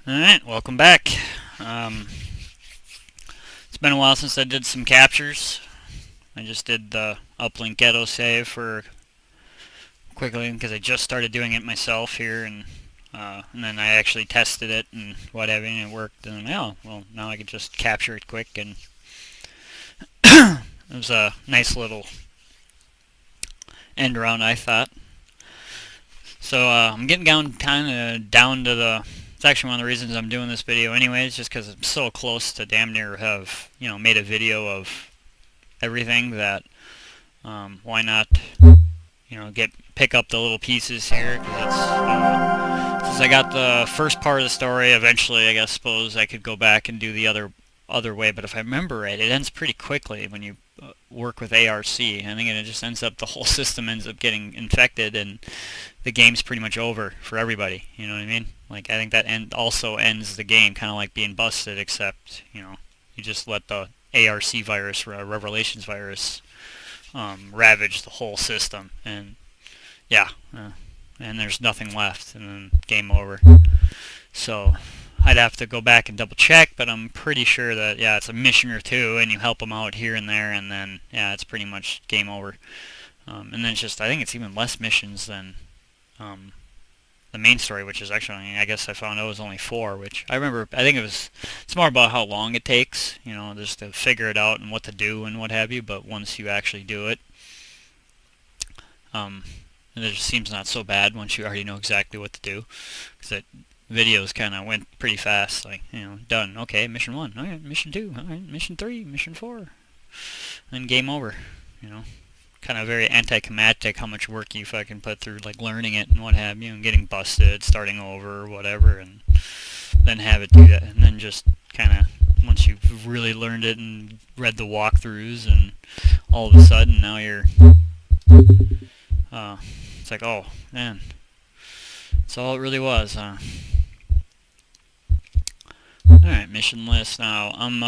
Alright, welcome back. Um, it's been a while since I did some captures. I just did the Uplink ghetto save for quickly because I just started doing it myself here, and then I actually tested it and whatever, and it worked. And oh, well, now I can just capture it quick, and it was a nice little end around, I thought. So I'm getting down kind of down to the. It's actually one of the reasons I'm doing this video, anyways, just because I'm so close to damn near have made a video of everything that why not get pick up the little pieces here, 'cause since I got the first part of the story, eventually I guess suppose I could go back and do the other way. But if I remember right, it ends pretty quickly when you work with ARC. I think it just ends up the whole system ends up getting infected, and the game's pretty much over for everybody. You know what I mean? Like, I think that also ends the game, kind of like being busted, except you just let the ARC virus, Revelations virus, ravage the whole system, and yeah, and there's nothing left, and then game over. So I'd have to go back and double check, but I'm pretty sure that yeah, it's a mission or two, and you help them out here and there, and then yeah, it's pretty much game over. And then it's just I think it's even less missions than um, the main story, which is actually I guess I found out it was only 4, which I remember. I think it's more about how long it takes, just to figure it out and what to do and what have you. But once you actually do it, um, and it just seems not so bad once you already know exactly what to do, because that videos kind of went pretty fast. Like done. Okay, mission 1. All right, mission 2. All right, mission 3. Mission 4. And game over. You know. Kind of very anticlimactic how much work you fucking put through like learning it and what have you, and getting busted, starting over or whatever, and then have it do that, and then just kind of once you've really learned it and read the walkthroughs, and all of a sudden now you're it's like, oh man, that's all it really was, huh? Alright, mission list now. I'm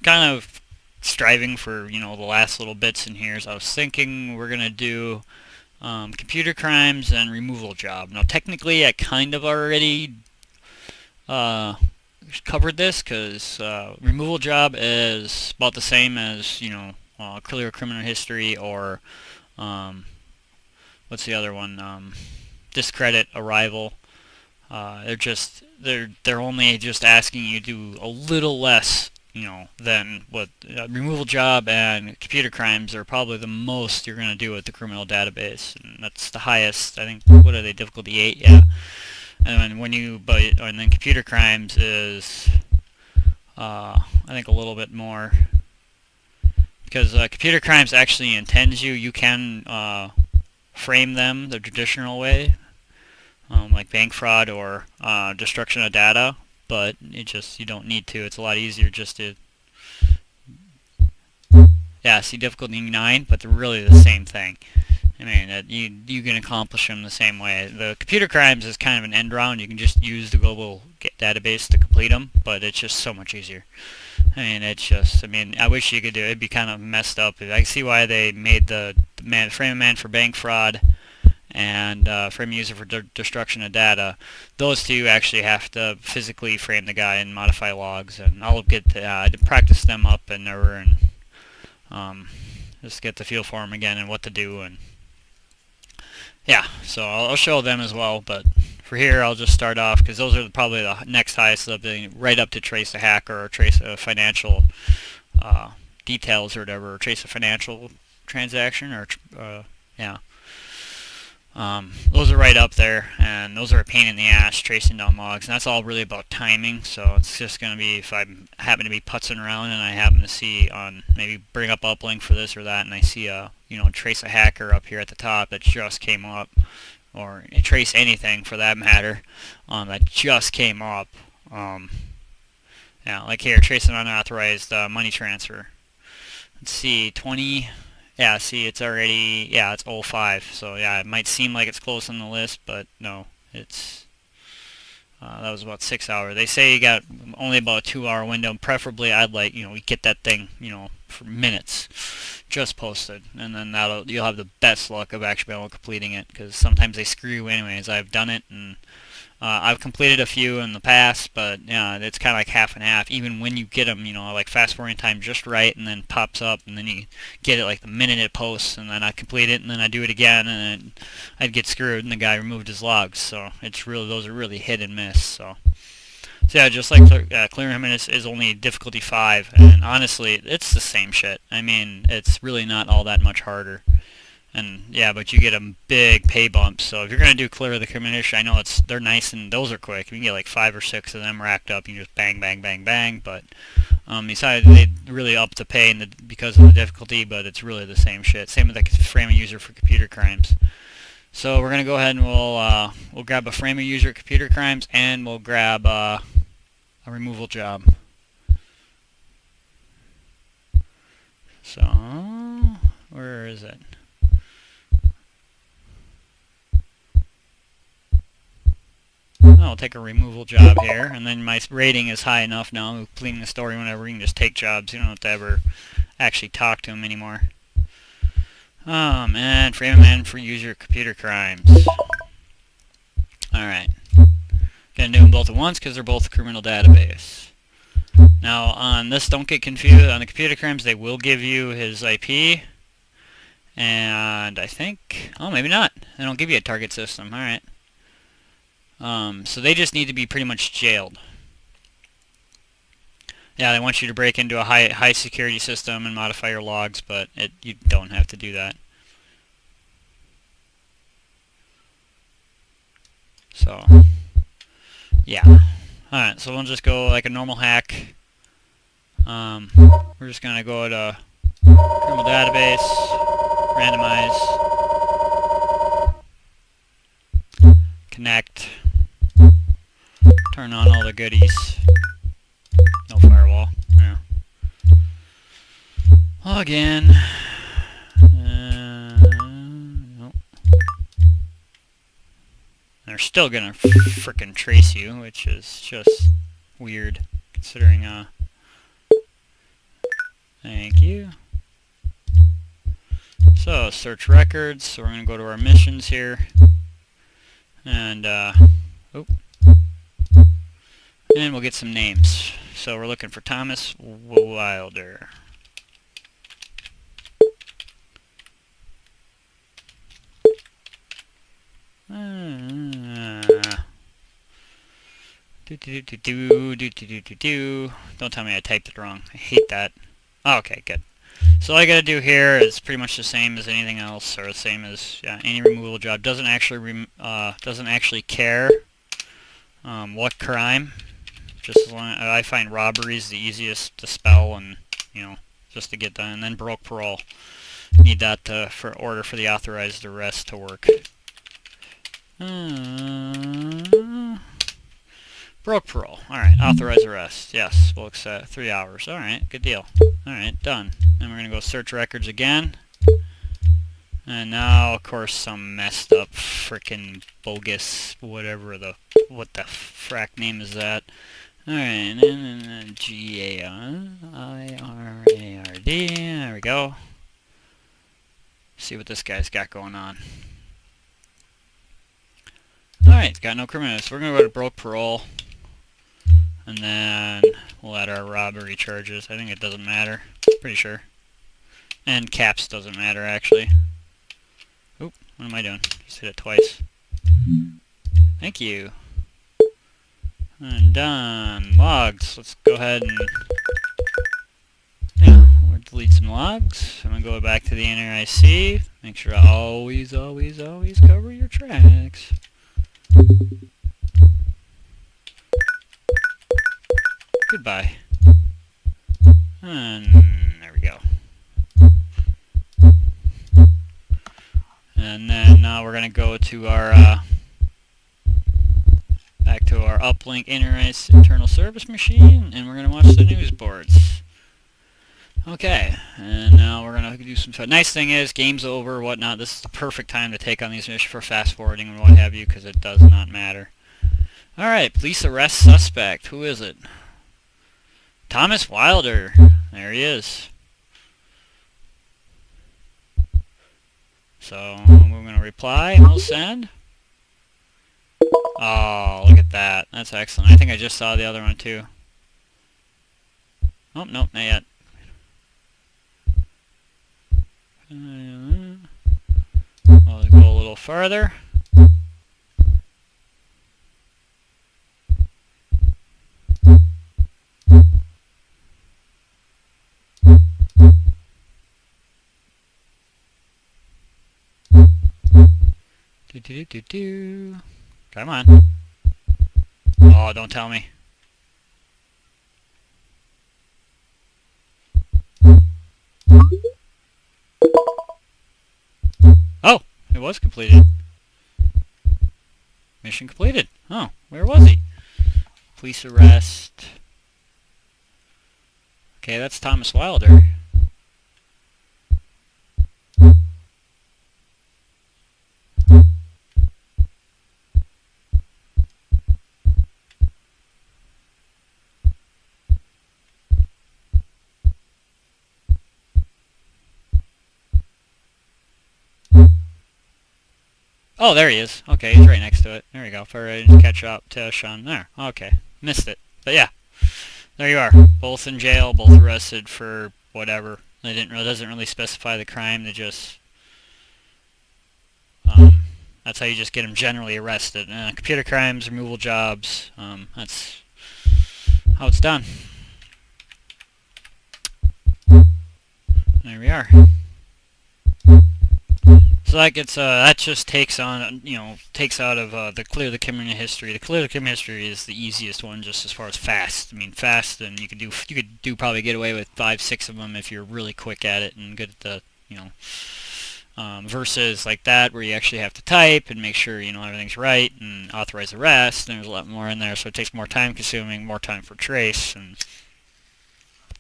kind of striving for the last little bits in here. So I was thinking we're gonna do computer crimes and removal job. Now technically I kind of already covered this, because removal job is about the same as clear criminal history, or what's the other one, discredit arrival. They're only just asking you to do a little less than what removal job and computer crimes are probably the most you're going to do with the criminal database, and that's the highest. I think, what are they, difficulty 8? Yeah. And then and then computer crimes is I think a little bit more, because computer crimes actually intends you can frame them the traditional way, like bank fraud or destruction of data, but you don't need to. It's a lot easier just to see difficulty 9, but they're really the same thing. I mean, you can accomplish them the same way. The computer crimes is kind of an end round. You can just use the global database to complete them, but it's just so much easier. I wish you could do it. It'd be kind of messed up. I see why they made the frame a man for bank fraud and frame a user for destruction of data. Those two actually have to physically frame the guy and modify logs, and I'll get to practice them up and never, and just get the feel for them again and what to do, and yeah, so I'll show them as well. But for here, I'll just start off, because those are probably the next highest level, right up to trace a hacker or trace a financial details or whatever, or trace a financial transaction, or yeah. Those are right up there, and those are a pain in the ass, tracing down logs, and that's all really about timing. So it's just going to be, if I happen to be putzing around and I happen to see maybe bring up Uplink for this or that, and I see trace a hacker up here at the top that just came up, or trace anything for that matter, that just came up. Yeah, like here, trace an unauthorized money transfer. Let's see, 20. Yeah, see, it's already, it's 05, so yeah, it might seem like it's close on the list, but no, it's, that was about 6 hours. They say you got only about a 2-hour window. Preferably, I'd like, we get that thing, for minutes, just posted, and then you'll have the best luck of actually being able to completing it, because sometimes they screw you anyways. I've done it, and I've completed a few in the past, but it's kind of like half and half. Even when you get them, like fast forwarding time just right, and then pops up, and then you get it like the minute it posts, and then I complete it, and then I do it again, and I'd get screwed, and the guy removed his logs. So it's really, those are really hit and miss. So yeah, just like clearing him is only difficulty 5, and honestly, it's the same shit. I mean, it's really not all that much harder. And yeah, but you get a big pay bump. So if you're gonna do clear of the commission, I know they're nice and those are quick. You can get like 5 or 6 of them racked up. You just bang, bang, bang, bang. But besides, they really up the pay because of the difficulty. But it's really the same shit. Same with the framing user for computer crimes. So we're gonna go ahead and we'll grab a framing user at computer crimes, and we'll grab a removal job. So where is it? I'll take a removal job here, and then my rating is high enough now, completing the story whenever, you can just take jobs. You don't have to ever actually talk to them anymore. Oh man, frame man for user computer crimes. Alright. Gonna do them both at once because they're both criminal database. Now on this, don't get confused, on the computer crimes they will give you his IP, and I think, oh maybe not, they don't give you a target system. Alright. So they just need to be pretty much jailed. Yeah, they want you to break into a high security system and modify your logs, but you don't have to do that. So, yeah. Alright, so we'll just go like a normal hack. We're just going to go to criminal database, randomize, connect, turn on all the goodies. No firewall. Yeah. Log in. Nope. They're still gonna frickin' trace you, which is just weird, considering. Thank you. So search records. So we're gonna go to our missions here, and and we'll get some names. So we're looking for Thomas Wilder. Don't tell me I typed it wrong. I hate that. Oh, okay, good. So all I gotta do here is pretty much the same as anything else, or the same as any removal job. Doesn't actually care what crime. Just as long I find robbery is the easiest to spell, and just to get done. And then broke parole. Need that for order for the authorized arrest to work. Broke parole. Alright, authorized arrest. Yes, we'll accept 3 hours. Alright, good deal. Alright, done. Then we're going to go search records again. And now, of course, some messed up frickin' bogus what the frack name is that? Alright, and then G-A-I-R-A-R-D. There we go. See what this guy's got going on. Alright, got no criminals. We're going to go to broke parole. And then we'll add our robbery charges. I think it doesn't matter. Pretty sure. And caps doesn't matter, actually. Oop, what am I doing? Just hit it twice. Thank you. And done. Logs. Let's go ahead and we'll delete some logs. I'm going to go back to the NRIC. Make sure I always cover your tracks. Goodbye. And there we go. And then now we're going to go to our back to our Uplink internal service machine, and we're going to watch the news boards. Okay, and now we're going to do some fun. Nice thing is, game's over, whatnot. This is the perfect time to take on these missions for fast forwarding and what have you, because it does not matter. Alright, police arrest suspect. Who is it? Thomas Wilder. There he is. So we're going to reply and we'll send. Oh, look at that. That's excellent. I think I just saw the other one too. Oh, nope, not yet. I'll go a little farther. Do do do do. Come on. Oh, don't tell me. Oh, it was completed. Mission completed. Oh, where was he? Police arrest. Okay, that's Thomas Wilder. Oh, there he is. Okay, he's right next to it. There we go. Far right, catch up to Sean. There. Okay, missed it. But yeah, there you are. Both in jail, both arrested for whatever. They didn't. Doesn't really specify the crime. They just. That's how you just get them generally arrested. Computer crimes, removal jobs. That's how it's done. There we are. So that gets that just takes on takes out of the clear the criminal history. The clear the criminal history is the easiest one, just as far as fast. I mean, fast, and you could do probably get away with 5, 6 of them if you're really quick at it and good at the versus like that where you actually have to type and make sure everything's right and authorize the rest. And there's a lot more in there, so it takes more time consuming, more time for trace, and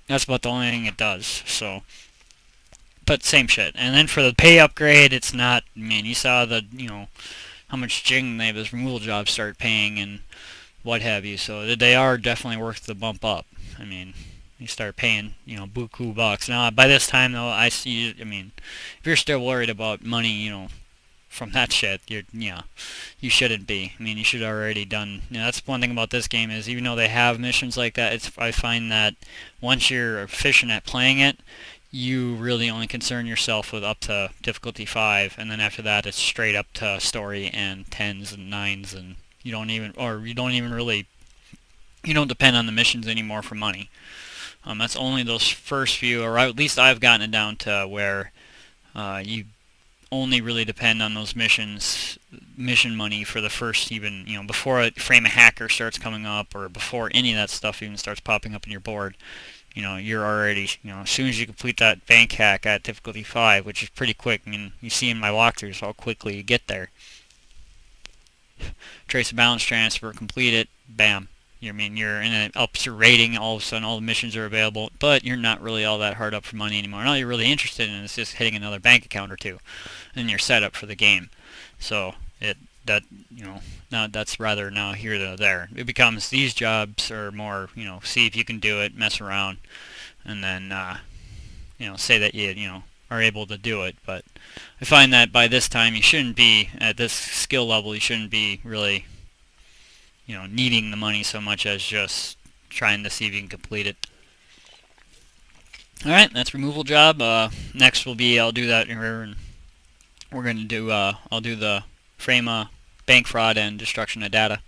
that's about the only thing it does. So. But same shit. And then for the pay upgrade, it's not. I mean, you saw the how much jing those removal jobs start paying and what have you. So they are definitely worth the bump up. I mean, you start paying buku bucks. Now by this time though, I see. I mean, if you're still worried about money, from that shit, you shouldn't be. I mean, you should already done. That's one thing about this game is even though they have missions like that, I find that once you're efficient at playing it, you really only concern yourself with up to difficulty 5, and then after that it's straight up to story and 10s and 9s, and you don't depend on the missions anymore for money. That's only those first few, or at least I've gotten it down to where you only really depend on those mission money for the first, even before a frame of hacker starts coming up, or before any of that stuff even starts popping up in your board. You're already, as soon as you complete that bank hack at difficulty 5, which is pretty quick. I mean, you see in my walkthroughs how quickly you get there. Trace a balance transfer, complete it, bam. You're in an ups your rating, all of a sudden all the missions are available, but you're not really all that hard up for money anymore. And all you're really interested in is just hitting another bank account or two, and you're set up for the game. So that's rather now here than there. It becomes these jobs are more, see if you can do it, mess around, and then say that you are able to do it. But I find that by this time you shouldn't be at this skill level. You shouldn't be really needing the money so much as just trying to see if you can complete it. All right, that's removal job. Next will be I'll do that here, and we're going to do I'll do the frame bank fraud and destruction of data.